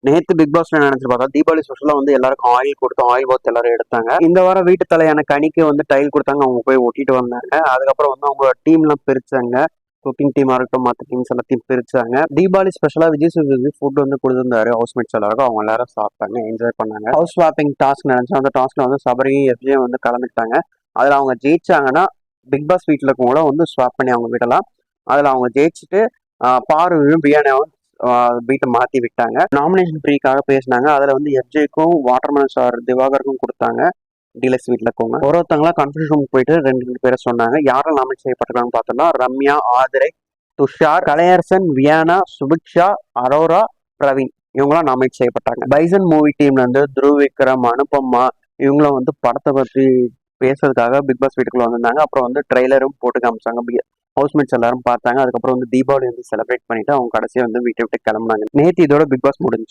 நேத்து பிக் பாஸ்ல நினைச்சு பார்த்தா தீபாவளி ஸ்பெஷலா வந்து எல்லாருக்கும் ஆயில் கொடுத்து ஆயில் பாத் எல்லாரும் எடுத்தாங்க. இந்த வாரம் வீட்டு தலையான கனிக்கு வந்து டைல் கொடுத்தாங்க. அவங்க போய் ஒட்டிட்டு வந்தாங்க. அதுக்கப்புறம் வந்து அவங்க டீம் எல்லாம் பிரிச்சாங்க. குக்கிங் டீமா இருக்கட்டும், மற்ற டீம்ஸ் எல்லாத்தையும் பிரிச்சாங்க. தீபாவளி ஸ்பெஷலா விஜய் சேதுபதி ஃபுட் வந்து கொடுத்திருந்தாரு ஹவுஸ்மேட்ஸ் எல்லாருக்கும். அவங்க எல்லாரும் சாப்பிட்டாங்க, என்ஜாய் பண்ணாங்க. ஹவுஸ் ஸ்வாப்பிங் டாஸ்க் நினைச்சோம். அந்த டாஸ்க்ல வந்து சபரியும் எஃப்ஜியும் வந்து கலந்துக்கிட்டாங்க. அதுல அவங்க ஜெயிச்சாங்கன்னா பிக் பாஸ் வீட்டுல கூட வந்து ஸ்வாப் பண்ணி அவங்க விடலாம். அதுல அவங்க ஜெயிச்சுட்டு பார்வையும் பிரியாணியாவும் வீட்டை மாத்தி விட்டாங்க. நாமினேஷன் ஃப்ரீக்காக பேசினாங்க. அதுல வந்து எஃப்ஜேக்கும் வாட்டர்மேன் ஸ்டார் திவாகருக்கும் கொடுத்தாங்க. டீலக்ஸ் வீட்டில் இருக்கவங்க ஒருத்தவங்களா கன்ஃபியூஷன் ரூம் போயிட்டு ரெண்டு பேரை சொன்னாங்க. யாரும் நாமினேட் செய்யப்பட்டிருக்காங்க பார்த்தோம்னா ரம்யா, ஆதிரை, துஷார், கலையரசன், வியானா, சுபிக்ஷா, அரோரா, பிரவீன் இவங்களாம் நாமினேட் செய்யப்பட்டாங்க. பைசன் மூவி டீம்ல இருந்து துருவ் விக்ரம், அனுபமா இவங்களும் வந்து படத்தை பற்றி பேசுறதுக்காக பிக் பாஸ் வீட்டுக்குள்ள வந்திருந்தாங்க. அப்புறம் வந்து ட்ரெய்லரும் போட்டு காமிச்சாங்க. ஹவுஸ்மேட்ஸ் எல்லாரும் பார்த்தாங்க. அதுக்கப்புறம் வந்து தீபாவளி வந்து செலிப்ரேட் பண்ணிட்டு அவங்க கடைசியா வந்து வீட்டை விட்டு கிளம்புனாங்க. நேற்று இதோட பிக் பாஸ் முடிஞ்சு.